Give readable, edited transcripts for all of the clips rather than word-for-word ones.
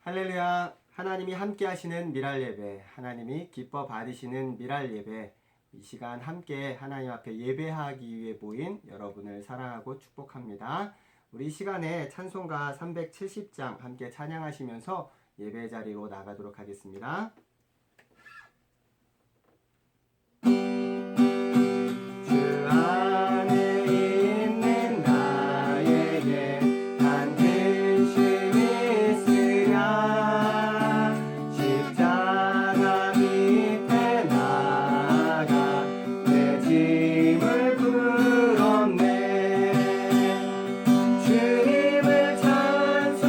할렐루야. 하나님이 함께 하시는 미랄 예배, 하나님이 기뻐 받으시는 미랄 예배, 이 시간 함께 하나님 앞에 예배하기 위해 모인 여러분을 사랑하고 축복합니다. 우리 이 시간에 찬송가 370장 함께 찬양하시면서 예배 자리로 나가도록 하겠습니다. 주 안에 있는 나에게 한 근심이 있으랴 십자가 밑에 나아가 내 짐을 풀었네. 주님을 찬송하면서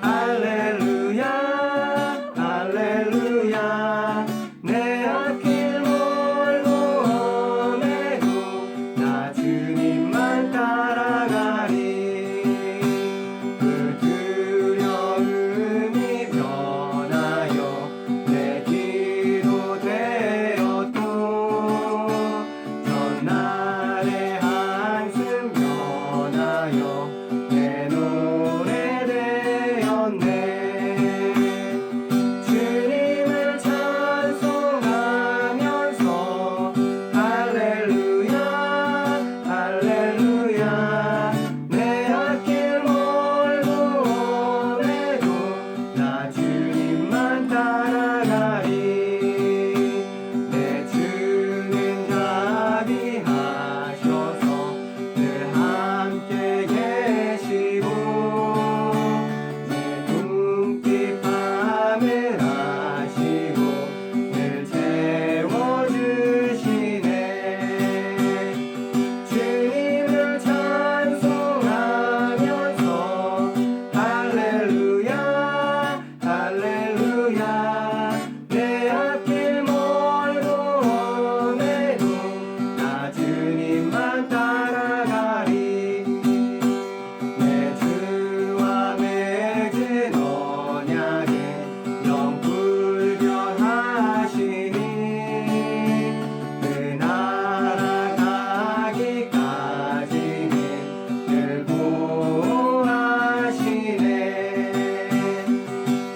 할렐루야 할렐루야 내 앞길 멀고 엄해도 나 주님만 따라가리. 그 두려움이 변하여 내 기도 되었고 전날의 한숨 변하여 내 노래 되었네. 주님을 찬송하면서 할렐루야 할렐루야 내 앞길 멀고 엄해도 나 주님만 따라가리. 내 주는 자비하셔서 늘 함께 계시고 내 눈빛 밤을 아시고 늘 채워주시네. 주님을 찬송하면서 할렐루야 할렐루야 내 앞길 멀고 엄해도 나 주님만 따라가리. 내 주와 맺은 언약은 영 불변하시니 그 나라 가기까지는 늘 보호하시네.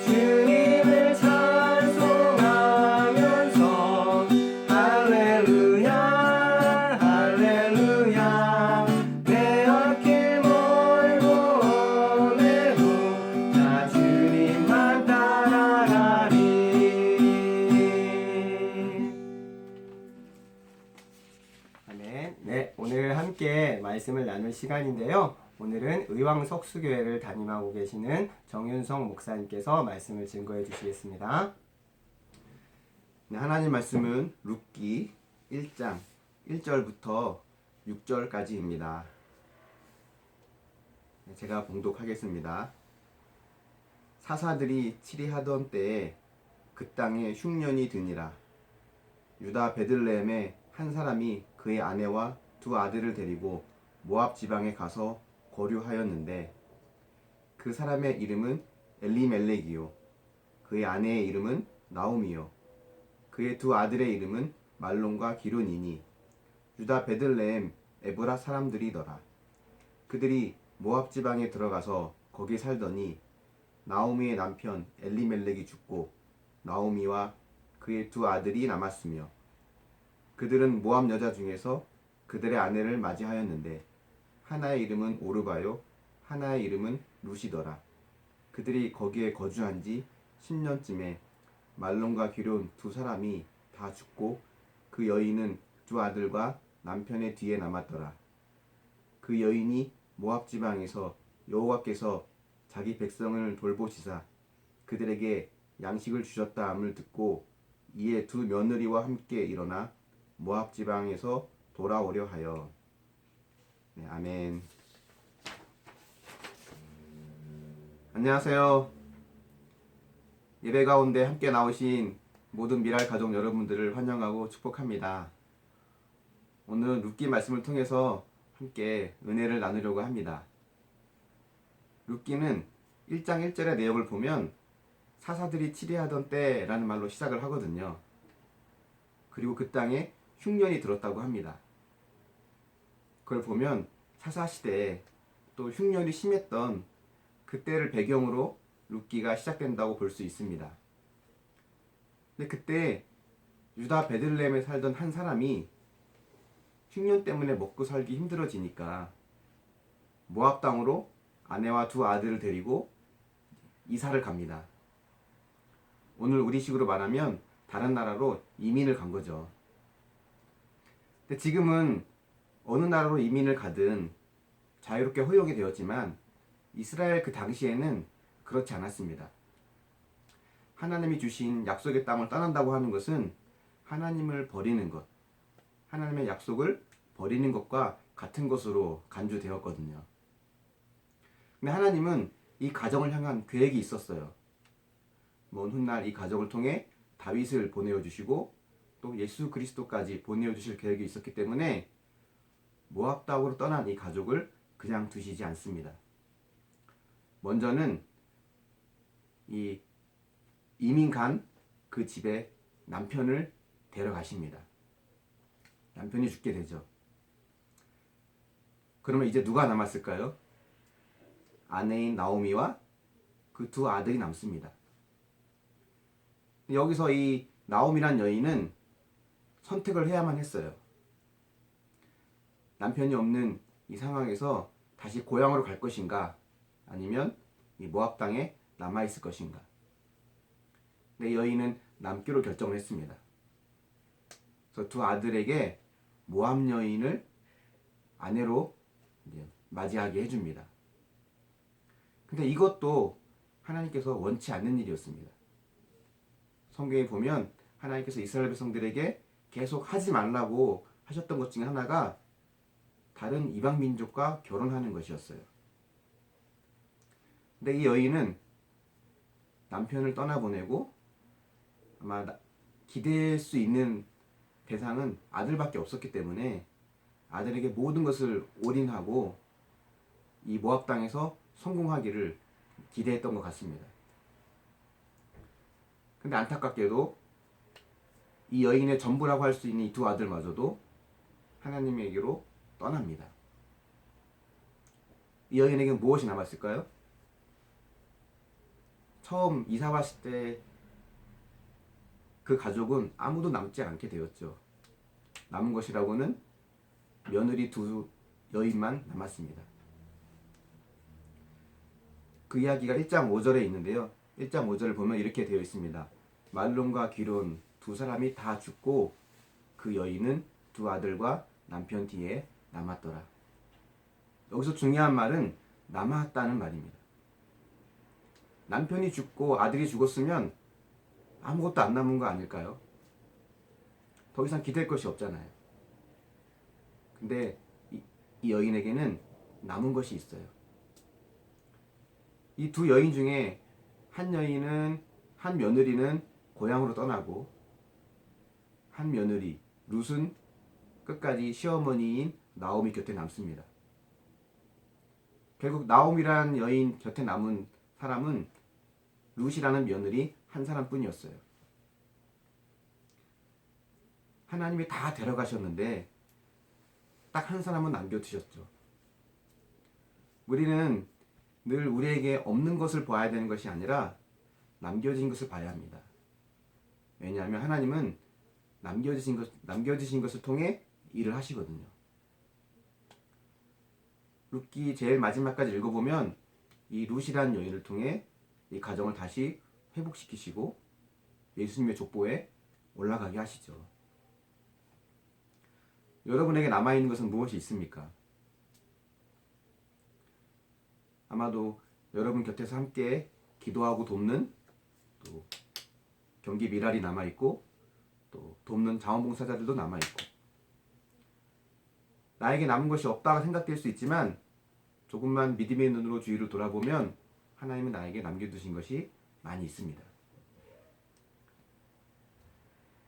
주님을 찬송하면서 할렐루야 할렐루야 내 앞길 멀고 엄해도 나 주님만 따라가리. 아멘. 네, 오늘 함께 말씀을 나눌 시간인데요. 오늘은 의왕석수교회를 담임하고 계시는 정윤성 목사님께서 말씀을 증거해 주시겠습니다. 네, 하나님 말씀은 룻기 1장 1절부터 6절까지입니다. 제가 봉독하겠습니다. 사사들이 치리하던 때에 그 땅에 흉년이 드니라. 유다 베들레헴에 한 사람이 그의 아내와 두 아들을 데리고 모압 지방에 가서 거류하였는데 그 사람의 이름은 엘리멜렉이요 그의 아내의 이름은 나오미요 그의 두 아들의 이름은 말론과 기론이니 유다 베들레헴 에브라 사람들이더라. 그들이 모압 지방에 들어가서 거기 살더니 나오미의 남편 엘리멜렉이 죽고 나오미와 그의 두 아들이 남았으며 그들은 모압 여자 중에서 그들의 아내를 맞이하였는데 하나의 이름은 오르바요 하나의 이름은 루시더라. 그들이 거기에 거주한 지 10년쯤에 말론과 기론 두 사람이 다 죽고 그 여인은 두 아들과 남편의 뒤에 남았더라. 그 여인이 모압 지방에서 여호와께서 자기 백성을 돌보시사 그들에게 양식을 주셨다 함을 듣고 이에 두 며느리와 함께 일어나 모압 지방에서 돌아오려 하여. 네, 아멘. 안녕하세요. 예배 가운데 함께 나오신 모든 미랄 가족 여러분들을 환영하고 축복합니다. 오늘 룻기 말씀을 통해서 함께 은혜를 나누려고 합니다. 룻기는 1장 1절의 내용을 보면 사사들이 치리하던 때라는 말로 시작을 하거든요. 그리고 그 땅에 흉년이 들었다고 합니다. 그걸 보면 사사시대에 또 흉년이 심했던 그 그때를 배경으로 룻기가 시작된다고 볼 수 있습니다. 근데 그때 유다 베들레헴에 살던 한 사람이 흉년 때문에 먹고 살기 힘들어지니까 모압 땅으로 아내와 두 아들을 데리고 이사를 갑니다. 오늘 우리식으로 말하면 다른 나라로 이민을 간 거죠. 근데 지금은 어느 나라로 이민을 가든 자유롭게 허용이 되었지만 이스라엘 그 당시에는 그렇지 않았습니다. 하나님이 주신 약속의 땅을 떠난다고 하는 것은 하나님을 버리는 것, 하나님의 약속을 버리는 것과 같은 것으로 간주되었거든요. 근데 하나님은 이 가정을 향한 계획이 있었어요. 먼 훗날 이 가정을 통해 다윗을 보내어 주시고 또 예수 그리스도까지 보내어 주실 계획이 있었기 때문에 모압 땅으로 떠난 이 가족을 그냥 두시지 않습니다. 먼저는 이 이민 간 그 집에 남편을 데려가십니다. 남편이 죽게 되죠. 그러면 이제 누가 남았을까요? 아내인 나오미와 그 두 아들이 남습니다. 여기서 이 나오미란 여인은 선택을 해야만 했어요. 남편이 없는 이 상황에서 다시 고향으로 갈 것인가, 아니면 이 모압 땅에 남아 있을 것인가. 근데 여인은 남기로 결정을 했습니다. 그래서 두 아들에게 모압 여인을 아내로 이제 맞이하게 해줍니다. 근데 이것도 하나님께서 원치 않는 일이었습니다. 성경에 보면 하나님께서 이스라엘 백성들에게 계속 하지 말라고 하셨던 것 중에 하나가 다른 이방 민족과 결혼하는 것이었어요. 근데 이 여인은 남편을 떠나보내고 아마 기대할 수 있는 대상은 아들밖에 없었기 때문에 아들에게 모든 것을 올인하고 이 모압 땅에서 성공하기를 기대했던 것 같습니다. 근데 안타깝게도 이 여인의 전부라고 할 수 있는 이 두 아들마저도 하나님에게로 떠납니다. 이 여인에게는 무엇이 남았을까요? 처음 이사 왔을 때 그 가족은 아무도 남지 않게 되었죠. 남은 것이라고는 며느리 두 여인만 남았습니다. 그 이야기가 1장 5절에 있는데요. 1장 5절을 보면 이렇게 되어 있습니다. 말론과 기론 두 사람이 다 죽고 그 여인은 두 아들과 남편 뒤에 남았더라. 여기서 중요한 말은 남았다는 말입니다. 남편이 죽고 아들이 죽었으면 아무것도 안 남은 거 아닐까요? 더 이상 기댈 것이 없잖아요. 근데 이 여인에게는 남은 것이 있어요. 이 두 여인 중에 한 며느리는 고향으로 떠나고 한 며느리 룻은 끝까지 시어머니인 나오미 곁에 남습니다. 결국 나오미라는 여인 곁에 남은 사람은 룻이라는 며느리 한 사람뿐이었어요. 하나님이 다 데려가셨는데 딱 한 사람은 남겨두셨죠. 우리는 늘 우리에게 없는 것을 봐야 되는 것이 아니라 남겨진 것을 봐야 합니다. 왜냐하면 하나님은 남겨주신 것을 통해 일을 하시거든요. 룻기 제일 마지막까지 읽어보면 이 룻이라는 여인을 통해 이 가정을 다시 회복시키시고 예수님의 족보에 올라가게 하시죠. 여러분에게 남아있는 것은 무엇이 있습니까? 아마도 여러분 곁에서 함께 기도하고 돕는 또 경기 미랄이 남아있고 또 돕는 자원봉사자들도 남아있고 나에게 남은 것이 없다가 생각될 수 있지만 조금만 믿음의 눈으로 주위를 돌아보면 하나님은 나에게 남겨두신 것이 많이 있습니다.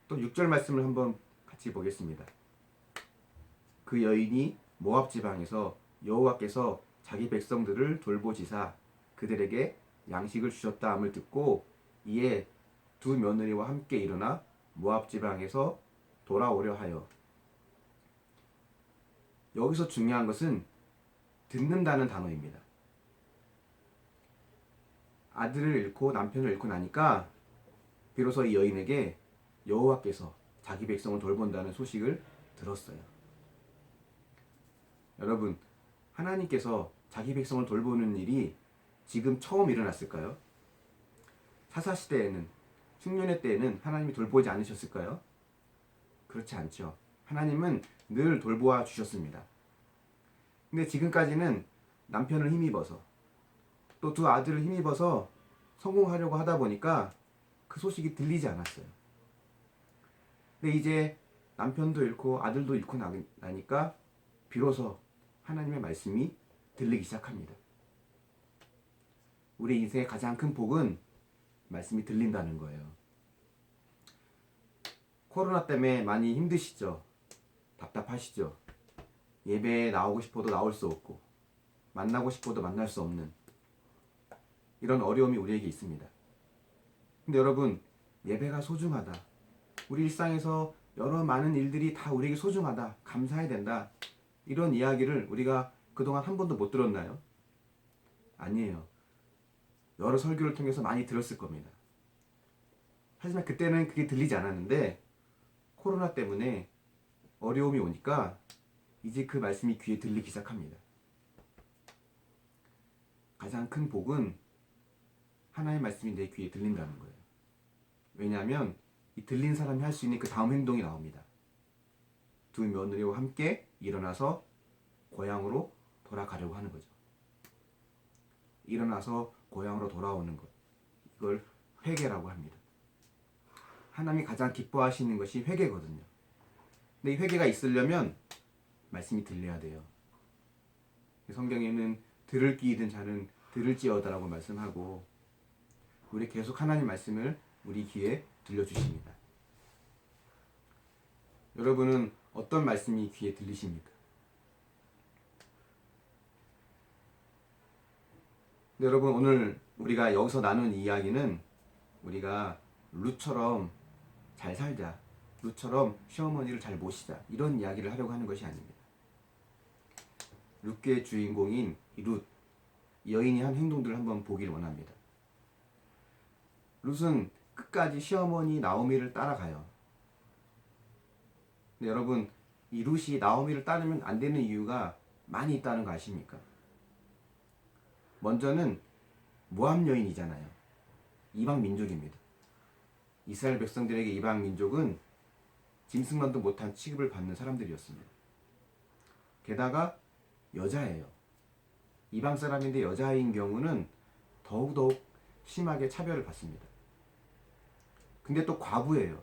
또 6절 말씀을 한번 같이 보겠습니다. 그 여인이 모압 지방에서 여호와께서 자기 백성들을 돌보시사 그들에게 양식을 주셨다 함을 듣고 이에 두 며느리와 함께 일어나 모압 지방에서 돌아오려 하여. 여기서 중요한 것은 듣는다는 단어입니다. 아들을 잃고 남편을 잃고 나니까 비로소 이 여인에게 여호와께서 자기 백성을 돌본다는 소식을 들었어요. 여러분, 하나님께서 자기 백성을 돌보는 일이 지금 처음 일어났을까요? 사사시대에는, 흉년의 때에는 하나님이 돌보지 않으셨을까요? 그렇지 않죠. 하나님은 늘 돌보아 주셨습니다. 근데 지금까지는 남편을 힘입어서 또 두 아들을 힘입어서 성공하려고 하다 보니까 그 소식이 들리지 않았어요. 근데 이제 남편도 잃고 아들도 잃고 나니까 비로소 하나님의 말씀이 들리기 시작합니다. 우리 인생의 가장 큰 복은 말씀이 들린다는 거예요. 코로나 때문에 많이 힘드시죠? 답답하시죠? 예배에 나오고 싶어도 나올 수 없고 만나고 싶어도 만날 수 없는 이런 어려움이 우리에게 있습니다. 근데 여러분, 예배가 소중하다. 우리 일상에서 여러 많은 일들이 다 우리에게 소중하다. 감사해야 된다. 이런 이야기를 우리가 그동안 한 번도 못 들었나요? 아니에요. 여러 설교를 통해서 많이 들었을 겁니다. 하지만 그때는 그게 들리지 않았는데 코로나 때문에 어려움이 오니까 이제 그 말씀이 귀에 들리기 시작합니다. 가장 큰 복은 하나님의 말씀이 내 귀에 들린다는 거예요. 왜냐하면 이 들린 사람이 할 수 있는 그 다음 행동이 나옵니다. 두 며느리와 함께 일어나서 고향으로 돌아가려고 하는 거죠. 일어나서 고향으로 돌아오는 것. 이걸 회개라고 합니다. 하나님이 가장 기뻐하시는 것이 회개거든요. 근데 이 회개가 있으려면 말씀이 들려야 돼요. 성경에는 들을 귀 있는 자는 들을지어다라고 말씀하고 우리 계속 하나님 말씀을 우리 귀에 들려주십니다. 여러분은 어떤 말씀이 귀에 들리십니까? 근데 여러분, 오늘 우리가 여기서 나눈 이야기는 우리가 룻처럼 잘 살자, 룻처럼 시어머니를 잘 모시자 이런 이야기를 하려고 하는 것이 아닙니다. 룻기의 주인공인 이 룻, 여인이 한 행동들을 한번 보길 원합니다. 룻은 끝까지 시어머니 나오미를 따라가요. 근데 여러분, 이 룻이 나오미를 따르면 안 되는 이유가 많이 있다는 거 아십니까? 먼저는 모압 여인이잖아요. 이방 민족입니다. 이스라엘 백성들에게 이방 민족은 짐승만도 못한 취급을 받는 사람들이었습니다. 게다가 여자예요. 이방 사람인데 여자인 경우는 더욱더욱 심하게 차별을 받습니다. 근데 또 과부예요.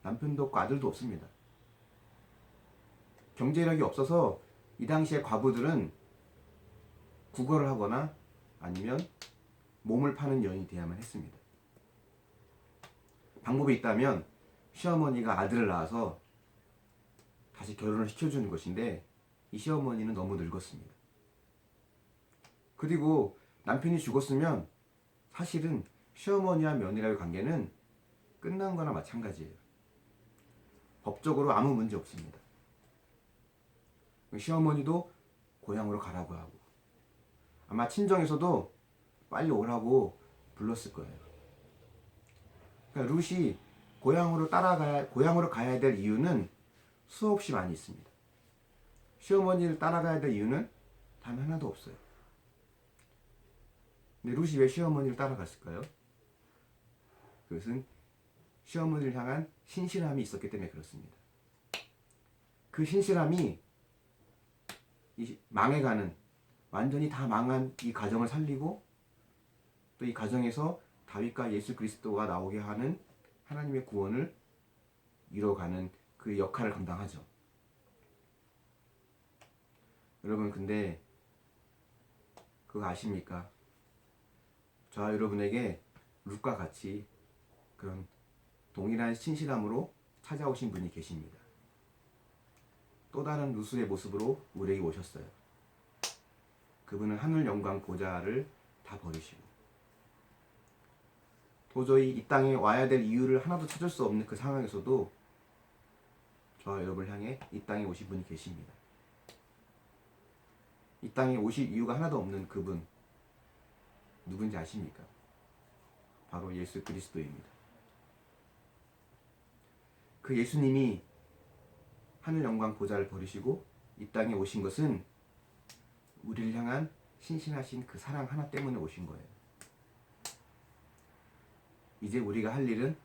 남편도 없고 아들도 없습니다. 경제력이 없어서 이 당시에 과부들은 구걸을 하거나 아니면 몸을 파는 여인이 돼야만 했습니다. 방법이 있다면 시어머니가 아들을 낳아서 다시 결혼을 시켜주는 것인데 이 시어머니는 너무 늙었습니다. 그리고 남편이 죽었으면 사실은 시어머니와 며느리와의 관계는 끝난 거나 마찬가지예요. 법적으로 아무 문제 없습니다. 시어머니도 고향으로 가라고 하고 아마 친정에서도 빨리 오라고 불렀을 거예요. 그러니까 룻이 고향으로 가야 될 이유는 수없이 많이 있습니다. 시어머니를 따라가야 될 이유는 단 하나도 없어요. 근데 룻이 왜 시어머니를 따라갔을까요? 그것은 시어머니를 향한 신실함이 있었기 때문에 그렇습니다. 그 신실함이 이 망해가는, 완전히 다 망한 이 가정을 살리고 또 이 가정에서 다윗과 예수 그리스도가 나오게 하는 하나님의 구원을 이뤄가는 그 역할을 감당하죠. 여러분, 근데 그거 아십니까? 저와 여러분에게 룻과 같이 그런 동일한 신실함으로 찾아오신 분이 계십니다. 또 다른 룻의 모습으로 우리에게 오셨어요. 그분은 하늘 영광 보좌를 다 버리시고 도저히 이 땅에 와야 될 이유를 하나도 찾을 수 없는 그 상황에서도 저와 여러분을 향해 이 땅에 오신 분이 계십니다. 이 땅에 오실 이유가 하나도 없는 그분 누군지 아십니까? 바로 예수 그리스도입니다. 그 예수님이 하늘 영광 보좌를 버리시고 이 땅에 오신 것은 우리를 향한 신실하신 그 사랑 하나 때문에 오신 거예요. 이제 우리가 할 일은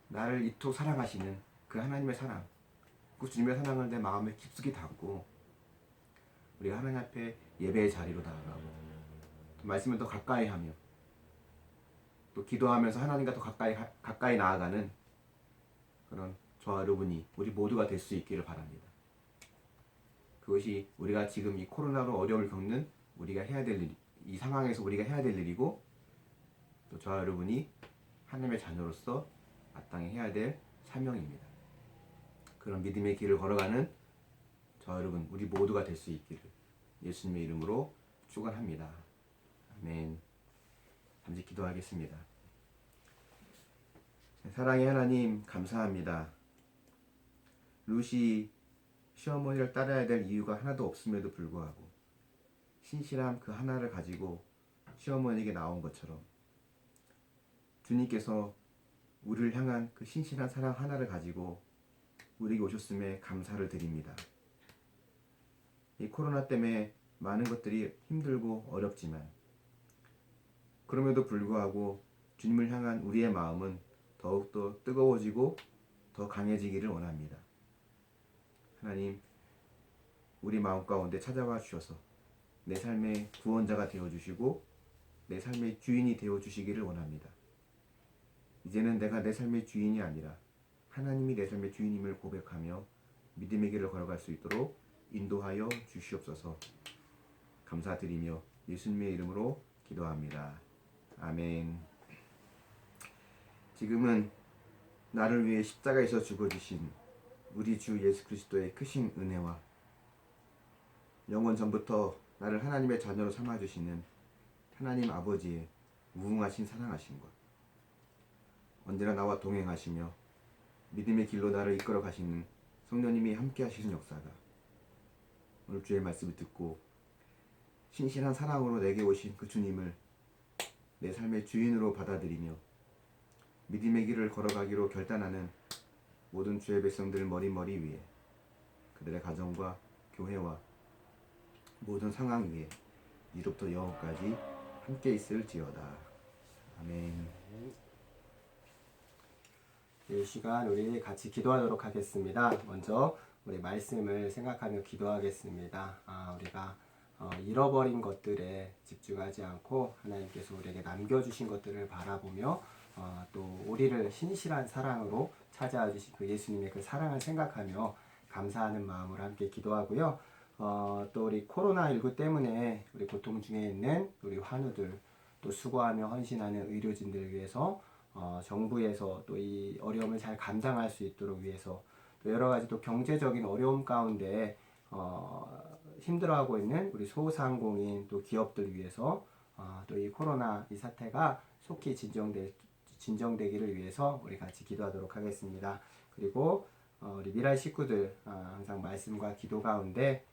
나를 이토록 사랑하시는 그 하나님의 사랑, 그 주님의 사랑을 내 마음에 깊숙이 담고 우리가 하나님 앞에 예배의 자리로 나아가고 또 말씀을 더 가까이 하며 또 기도하면서 하나님과 더 가까이 나아가는 그런 저와 여러분이 우리 모두가 될 수 있기를 바랍니다. 그것이 우리가 지금 이 코로나로 어려움을 겪는 우리가 해야 될 일, 이 상황에서 우리가 해야 될 일이고 또 저와 여러분이 하나님의 자녀로서 마땅히 해야 될 사명입니다. 그런 믿음의 길을 걸어가는 저와 여러분 우리 모두가 될 수 있기를 예수님의 이름으로 축원합니다. 아멘. 잠시 기도하겠습니다. 사랑의 하나님 감사합니다. 루시 시어머니를 따라야 될 이유가 하나도 없음에도 불구하고 신실함 그 하나를 가지고 시어머니에게 나온 것처럼 주님께서 우리를 향한 그 신실한 사랑 하나를 가지고 우리에게 오셨음에 감사를 드립니다. 이 코로나 때문에 많은 것들이 힘들고 어렵지만 그럼에도 불구하고 주님을 향한 우리의 마음은 더욱더 뜨거워지고 더 강해지기를 원합니다. 하나님, 우리 마음 가운데 찾아와 주셔서 내 삶의 구원자가 되어주시고 내 삶의 주인이 되어주시기를 원합니다. 이제는 내가 내 삶의 주인이 아니라 하나님이 내 삶의 주인임을 고백하며 믿음의 길을 걸어갈 수 있도록 인도하여 주시옵소서. 감사드리며 예수님의 이름으로 기도합니다. 아멘. 지금은 나를 위해 십자가에서 죽어주신 우리 주 예수 그리스도의 크신 은혜와 영원 전부터 나를 하나님의 자녀로 삼아주시는 하나님 아버지의 무궁하신 사랑하심과 언제나 나와 동행하시며 믿음의 길로 나를 이끌어 가시는 성령님이 함께 하시는 역사가 오늘 주의 말씀을 듣고 신실한 사랑으로 내게 오신 그 주님을 내 삶의 주인으로 받아들이며 믿음의 길을 걸어가기로 결단하는 모든 주의 백성들 머리 위에 그들의 가정과 교회와 모든 상황 위에 이로부터 영원까지 함께 있을지어다. 아멘. 이 시간 우리 같이 기도하도록 하겠습니다. 먼저 우리 말씀을 생각하며 기도하겠습니다. 우리가 잃어버린 것들에 집중하지 않고 하나님께서 우리에게 남겨주신 것들을 바라보며 또 우리를 신실한 사랑으로 찾아와 주신 그 예수님의 그 사랑을 생각하며 감사하는 마음으로 함께 기도하고요. 또 우리 코로나19 때문에 우리 고통 중에 있는 우리 환우들 또 수고하며 헌신하는 의료진들 위해서 정부에서 또 이 어려움을 잘 감당할 수 있도록 위해서 또 여러 가지 또 경제적인 어려움 가운데 힘들어하고 있는 우리 소상공인 또 기업들 위해서 또 이 코로나 이 사태가 속히 진정되기를 위해서 우리 같이 기도하도록 하겠습니다. 그리고 우리 미랄 식구들 항상 말씀과 기도 가운데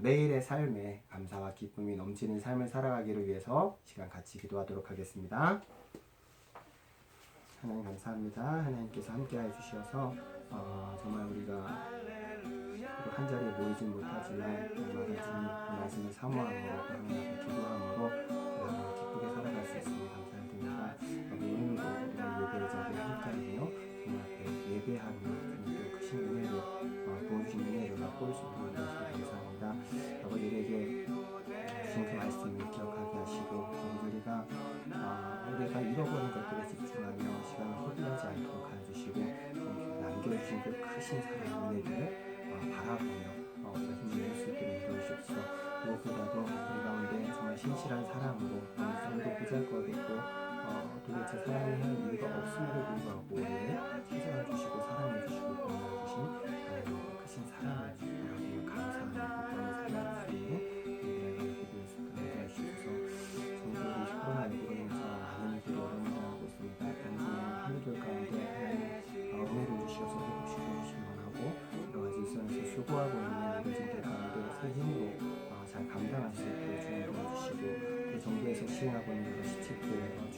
매일의 삶에 감사와 기쁨이 넘치는 삶을 살아가기를 위해서 시간 같이 기도하도록 하겠습니다. 하나님 감사합니다. 하나님께서 함께해 주셔서 정말 우리가 한 자리에 모이진 못하지만 날마다 주님 말씀을 사모함으로 하나님 앞에 기도함으로 우리가 기쁘게 살아갈 수 있으니 감사드립니다. 오늘도 우리 예배의 자리에 함께하며 주님 앞에 예배하며 주님께 크신 은혜로 부어주신 은혜로 맛볼 수 있는 것을 감사합니다. 아버지에게 주신 그 말씀을 기억하게 하시고 우리가 잃어버린 것들에 집중하며 시간을 허비하지 않도록 하여주시고 남겨주신 그 크신 사랑 은혜를 바라보며 우리가 힘을 낼수 있도록 인도하시옵소서. 무엇보다도 우리 가운데 정말 신실한 사랑으로 어느 정도 보잘것없고 도대체 사랑을 하는 이유가 없음에도 불구하고 우리를 찾아와 주시고 사랑해 주시고 공유해 주신 하나님의 크신 사랑을 바라보며 감사하며 기뻐하며 살아갈 수 있는 우리들의 기도의 습관을 도와주셔서 정말 우리 코로나19로 인해서 많은 이들이 어려움을 당하고 있습니다. 단순히 하루들 가운데 하나님 은혜를 주셔서 회복시켜 주시기 원하고 여러 가지 일선에서 수고하고 있는 의료진들 가운데 새 힘으로 잘 감당할 수 있도록 주님 도와주시고 또 정부에서 시행하고 있는 여러 시책들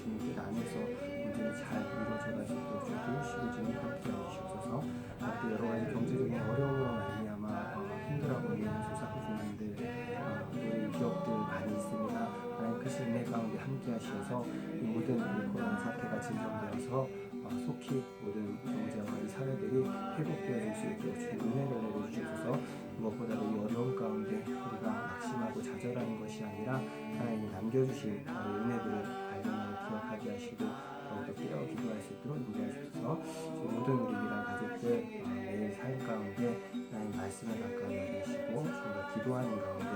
주님 뜻 안에서 온전히 잘 이루어져갈 수 있도록 좀 도우시고 주님 함께 해주시옵소서. 또 여러 가지 경제적인 어려움으로 말미암아 힘들어하고 있는 소상공인들 또 기업들 많이 있습니다. 하나님 크신 은혜 가운데 함께 하셔서 이 모든 이 코로나 사태가 진정되어서 속히 모든 경제와 이 사회들이 회복되어 줄 수 있도록 주님 은혜를 내려주셔서 무엇보다도 이 어려움 가운데 우리가 낙심하고 좌절하는 것이 아니라 하나님이 남겨주신 은혜들을 발견하고 기억하게 하시고 더욱더 깨어 기도할 수 있도록 인도하셔서 모든 우리 미란 가족들 매일 삶 가운데 하나님 말씀을 가까이 여기시고 정말 기도하는 가운데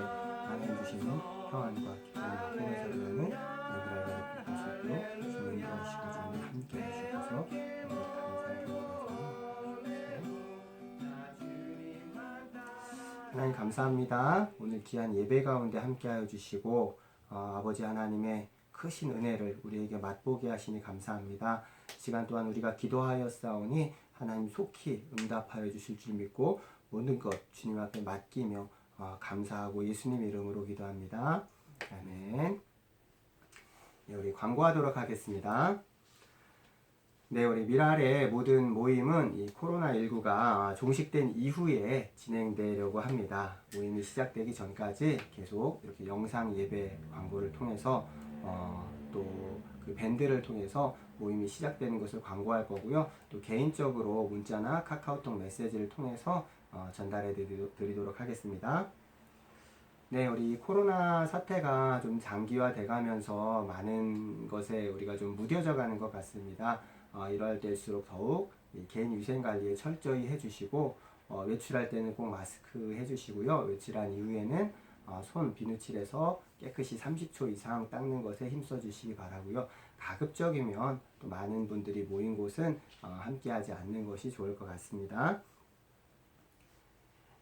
하나님 주시는 평안과 기쁨과 꿈에서 일어나는 예배를 볼 수 있도록 주님 인도하시고 주님 함께 하시옵소서. 하나님 감사합니다. 오늘 귀한 예배 가운데 함께하여 주시고 아버지 하나님의 크신 은혜를 우리에게 맛보게 하시니 감사합니다. 시간 또한 우리가 기도하였사오니 하나님 속히 응답하여 주실 줄 믿고 모든 것 주님 앞에 맡기며 감사하고 예수님 이름으로 기도합니다. 아멘. 네, 우리 광고하도록 하겠습니다. 네, 우리 미랄의 모든 모임은 이 코로나19가 종식된 이후에 진행되려고 합니다. 모임이 시작되기 전까지 계속 이렇게 영상 예배 광고를 통해서 또 그 밴드를 통해서 모임이 시작되는 것을 광고할 거고요. 또 개인적으로 문자나 카카오톡 메시지를 통해서 전달해 드리도록 하겠습니다. 네, 우리 코로나 사태가 좀 장기화돼 가면서 많은 것에 우리가 좀 무뎌져 가는 것 같습니다. 이럴 때일수록 더욱 개인 위생 관리에 철저히 해주시고 외출할 때는 꼭 마스크 해주시고요. 외출한 이후에는 손 비누칠해서 깨끗이 30초 이상 닦는 것에 힘써 주시기 바라고요. 가급적이면 또 많은 분들이 모인 곳은 함께하지 않는 것이 좋을 것 같습니다.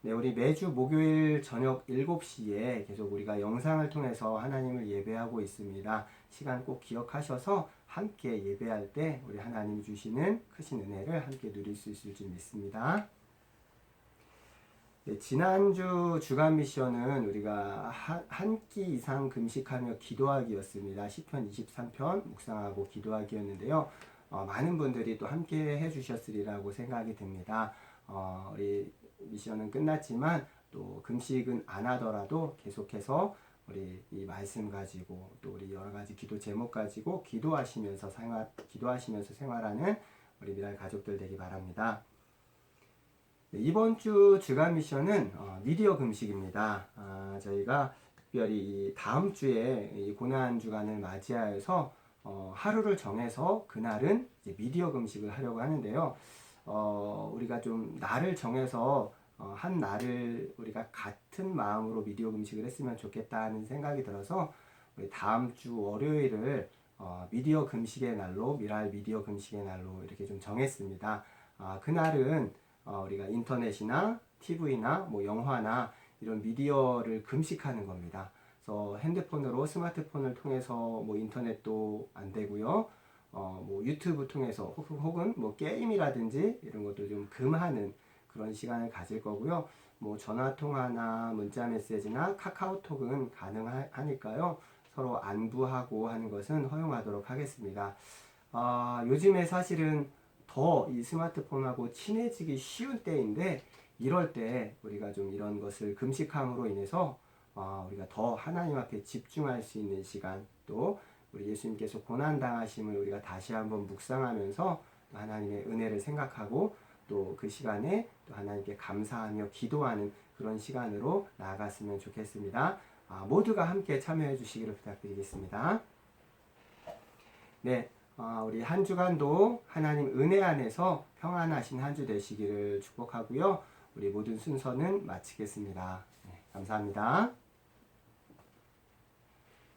네, 우리 매주 목요일 저녁 7시에 계속 우리가 영상을 통해서 하나님을 예배하고 있습니다. 시간 꼭 기억하셔서 함께 예배할 때 우리 하나님이 주시는 크신 은혜를 함께 누릴 수 있을 줄 믿습니다. 네, 지난주 주간 미션은 우리가 한 끼 이상 금식하며 기도하기였습니다. 시편 23편 묵상하고 기도하기였는데요. 많은 분들이 또 함께 해주셨으리라고 생각이 듭니다. 우리 미션은 끝났지만 또 금식은 안 하더라도 계속해서 우리 이 말씀 가지고 또 우리 여러 가지 기도 제목 가지고 기도하시면서 생활하는 우리 미랄 가족들 되기 바랍니다. 네, 이번 주 주간 미션은 미디어 금식입니다. 저희가 특별히 다음 주에 이 고난 주간을 맞이하여서 하루를 정해서 그날은 이제 미디어 금식을 하려고 하는데요. 우리가 좀 날을 정해서 한 날을 우리가 같은 마음으로 미디어 금식을 했으면 좋겠다는 생각이 들어서 우리 다음 주 월요일을 미디어 금식의 날로 미랄 미디어 금식의 날로 이렇게 좀 정했습니다. 그날은 우리가 인터넷이나 TV나 뭐 영화나 이런 미디어를 금식하는 겁니다. 그래서 핸드폰으로 스마트폰을 통해서 뭐 인터넷도 안 되고요. 뭐 유튜브 통해서 혹은 뭐 게임이라든지 이런 것도 좀 금하는 그런 시간을 가질 거고요. 뭐 전화 통화나 문자 메시지나 카카오톡은 가능하니까요. 서로 안부하고 하는 것은 허용하도록 하겠습니다. 요즘에 사실은 더 이 스마트폰하고 친해지기 쉬운 때인데 이럴 때 우리가 좀 이런 것을 금식함으로 인해서 우리가 더 하나님 앞에 집중할 수 있는 시간, 또 우리 예수님께서 고난당하심을 우리가 다시 한번 묵상하면서 또 하나님의 은혜를 생각하고 또 그 시간에 또 하나님께 감사하며 기도하는 그런 시간으로 나아갔으면 좋겠습니다. 모두가 함께 참여해 주시기를 부탁드리겠습니다. 네, 우리 한 주간도 하나님 은혜 안에서 평안하신 한 주 되시기를 축복하고요. 우리 모든 순서는 마치겠습니다. 네, 감사합니다.